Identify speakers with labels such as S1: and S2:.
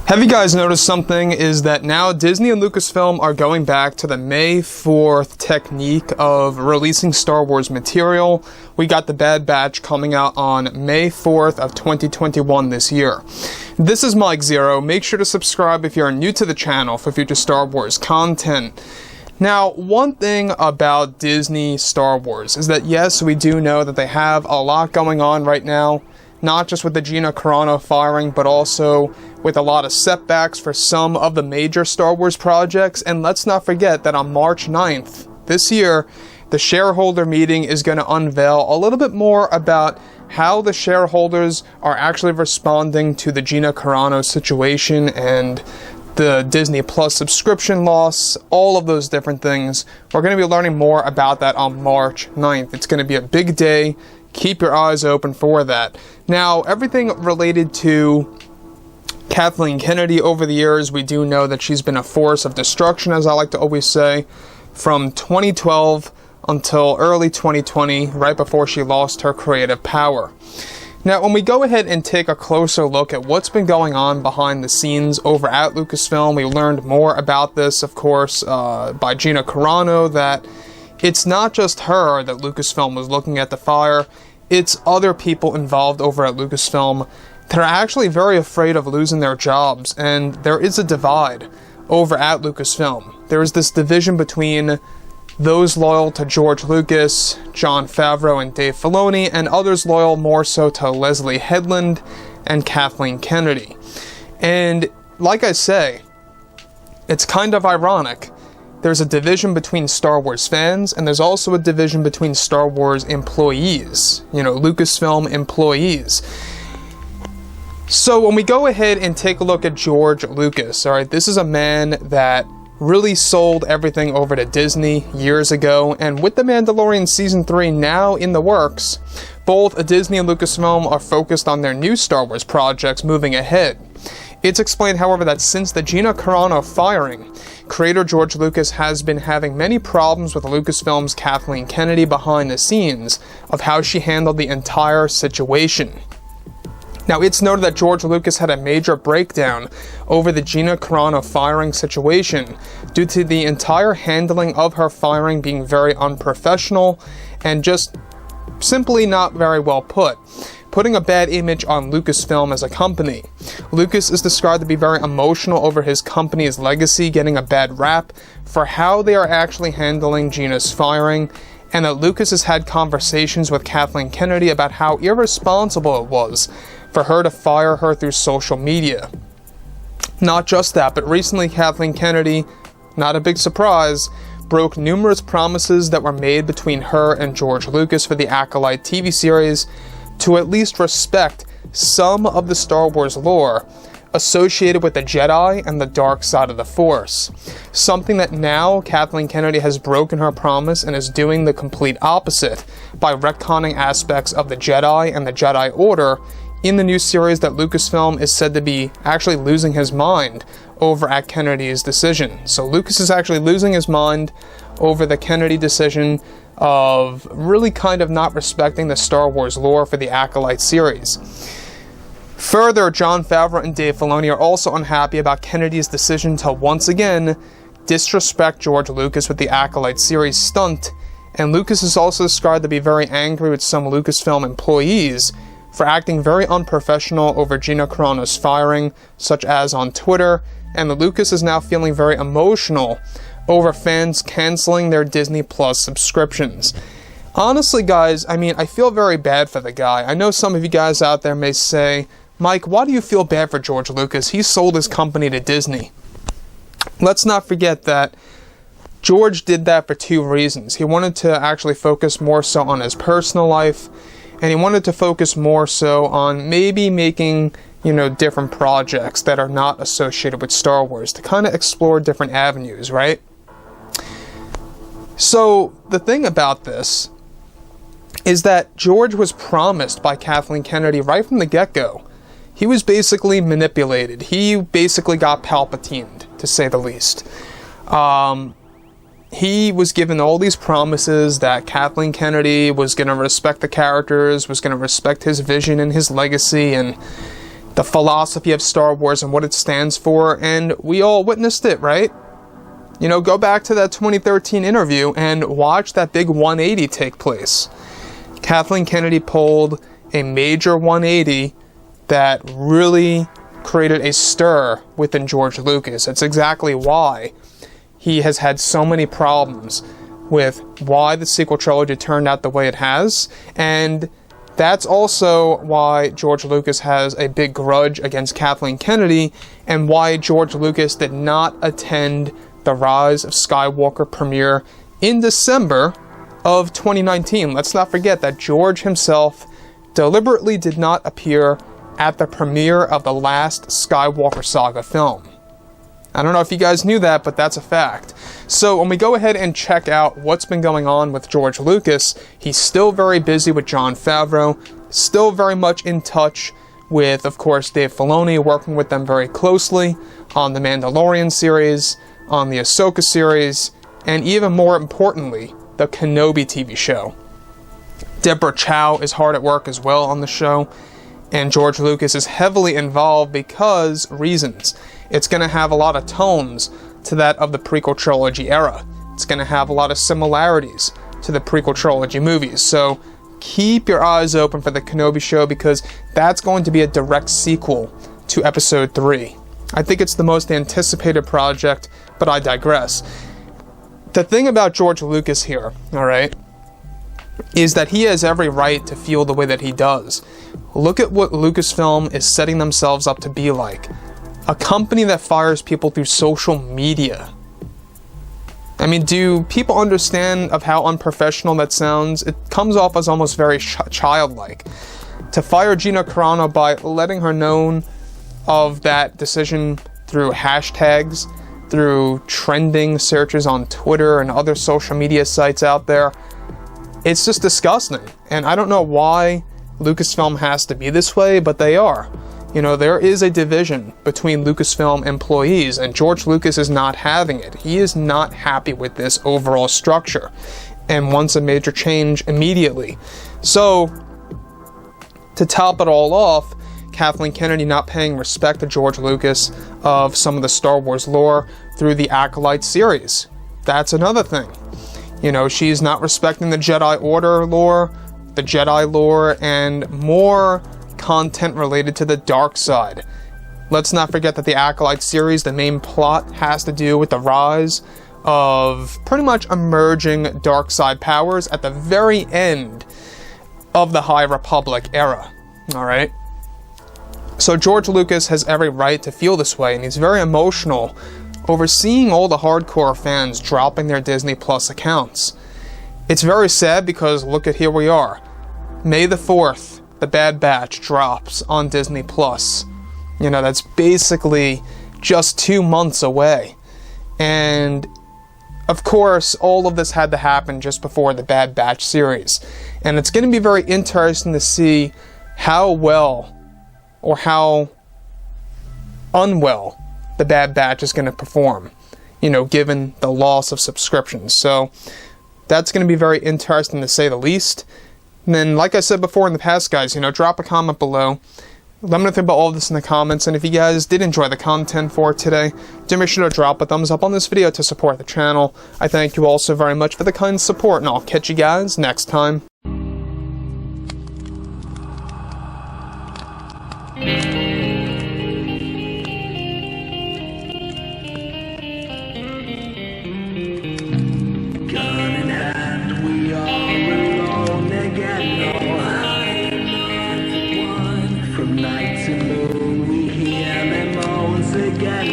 S1: Have you guys noticed something? Is that now Disney and Lucasfilm are going back to the May 4th technique of releasing Star Wars material. We got the Bad Batch coming out on May 4th of 2021 this year. This is Mike Zero. Make sure to subscribe if you're new to the channel for future Star Wars content. Now, one thing about Disney Star Wars is that yes, we do know that they have a lot going on right now. Not just with the Gina Carano firing, but also with a lot of setbacks for some of the major Star Wars projects. And let's not forget that on March 9th this year, the shareholder meeting is going to unveil a little bit more about how the shareholders are actually responding to the Gina Carano situation and the Disney Plus subscription loss, all of those different things. We're going to be learning more about that on March 9th. It's going to be a big day. Keep your eyes open for that. Now, everything related to Kathleen Kennedy over the years, we do know that she's been a force of destruction, as I like to always say, from 2012 until early 2020, right before she lost her creative power. Now, when we go ahead and take a closer look at what's been going on behind the scenes over at Lucasfilm, we learned more about this, of course, by Gina Carano, that it's not just her that Lucasfilm was looking at the fire, it's other people involved over at Lucasfilm that are actually very afraid of losing their jobs, and there is a divide over at Lucasfilm. There is this division between those loyal to George Lucas, Jon Favreau, and Dave Filoni, and others loyal more so to Leslie Headland and Kathleen Kennedy. And like I say, it's kind of ironic. There's a division between Star Wars fans, and there's also a division between Star Wars employees, Lucasfilm employees. So when we go ahead and take a look at George Lucas, alright, this is a man that really sold everything over to Disney years ago, and with The Mandalorian Season 3 now in the works, both Disney and Lucasfilm are focused on their new Star Wars projects moving ahead. It's explained, however, that since the Gina Carano firing, creator George Lucas has been having many problems with Lucasfilm's Kathleen Kennedy behind the scenes of how she handled the entire situation. Now, it's noted that George Lucas had a major breakdown over the Gina Carano firing situation due to the entire handling of her firing being very unprofessional and just simply not very well putting a bad image on Lucasfilm as a company. Lucas is described to be very emotional over his company's legacy getting a bad rap for how they are actually handling Gina's firing, and that Lucas has had conversations with Kathleen Kennedy about how irresponsible it was for her to fire her through social media. Not just that, but recently Kathleen Kennedy, not a big surprise, broke numerous promises that were made between her and George Lucas for the Acolyte TV series to at least respect some of the Star Wars lore associated with the Jedi and the dark side of the Force. Something that now Kathleen Kennedy has broken her promise and is doing the complete opposite by retconning aspects of the Jedi and the Jedi Order in the new series that Lucasfilm is said to be actually losing his mind over at Kennedy's decision. So Lucas is actually losing his mind over the Kennedy decision of really kind of not respecting the Star Wars lore for the Acolyte series. Further, Jon Favreau and Dave Filoni are also unhappy about Kennedy's decision to once again disrespect George Lucas with the Acolyte series stunt, and Lucas is also described to be very angry with some Lucasfilm employees for acting very unprofessional over Gina Carano's firing, such as on Twitter, and Lucas is now feeling very emotional over fans canceling their Disney Plus subscriptions. Honestly, guys, I feel very bad for the guy. I know some of you guys out there may say, Mike, why do you feel bad for George Lucas? He sold his company to Disney. Let's not forget that George did that for two reasons. He wanted to actually focus more so on his personal life, and he wanted to focus more so on maybe making, different projects that are not associated with Star Wars to kind of explore different avenues, right? So, the thing about this is that George was promised by Kathleen Kennedy right from the get-go. He was basically manipulated. He basically got Palpatined, to say the least. He was given all these promises that Kathleen Kennedy was going to respect the characters, was going to respect his vision and his legacy, and the philosophy of Star Wars and what it stands for, and we all witnessed it, right? You know, go back to that 2013 interview and watch that big 180 take place. Kathleen Kennedy pulled a major 180 that really created a stir within George Lucas. That's exactly why he has had so many problems with why the sequel trilogy turned out the way it has, and that's also why George Lucas has a big grudge against Kathleen Kennedy, and why George Lucas did not attend the Rise of Skywalker premiere in December of 2019. Let's not forget that George himself deliberately did not appear at the premiere of the last Skywalker saga film. I don't know if you guys knew that, but that's a fact. So when we go ahead and check out what's been going on with George Lucas, he's still very busy with Jon Favreau, still very much in touch with, of course, Dave Filoni, working with them very closely on the Mandalorian series, on the Ahsoka series, and even more importantly, the Kenobi TV show. Deborah Chow is hard at work as well on the show, and George Lucas is heavily involved because reasons. It's going to have a lot of tones to that of the prequel trilogy era. It's going to have a lot of similarities to the prequel trilogy movies. So keep your eyes open for the Kenobi show, because that's going to be a direct sequel to Episode 3. I think it's the most anticipated project, but I digress. The thing about George Lucas here, alright, is that he has every right to feel the way that he does. Look at what Lucasfilm is setting themselves up to be like. A company that fires people through social media. I mean, do people understand of how unprofessional that sounds? It comes off as almost very childlike. To fire Gina Carano by letting her know of that decision through hashtags, through trending searches on Twitter and other social media sites out there, it's just disgusting. And I don't know why Lucasfilm has to be this way, but they are. You know, there is a division between Lucasfilm employees, and George Lucas is not having it. He is not happy with this overall structure and wants a major change immediately. So, to top it all off, Kathleen Kennedy not paying respect to George Lucas of some of the Star Wars lore through the Acolyte series. That's another thing. You know, she's not respecting the Jedi Order lore, the Jedi lore, and more content related to the dark side. Let's not forget that the Acolyte series, the main plot, has to do with the rise of pretty much emerging dark side powers at the very end of the High Republic era. Alright? So George Lucas has every right to feel this way, and he's very emotional over seeing all the hardcore fans dropping their Disney Plus accounts. It's very sad because look at here we are. May the 4th, The Bad Batch drops on Disney Plus. You know, that's basically just 2 months away. And of course, all of this had to happen just before the Bad Batch series. And it's going to be very interesting to see how well or how unwell the Bad Batch is going to perform, you know, given the loss of subscriptions. So that's going to be very interesting to say the least. And then, like I said before in the past, guys, you know, drop a comment below. Let me know think about all of this in the comments. And if you guys did enjoy the content for today, do make sure to drop a thumbs up on this video to support the channel. I thank you all so very much for the kind support, and I'll catch you guys next time.
S2: Night to moon, we hear them moans again.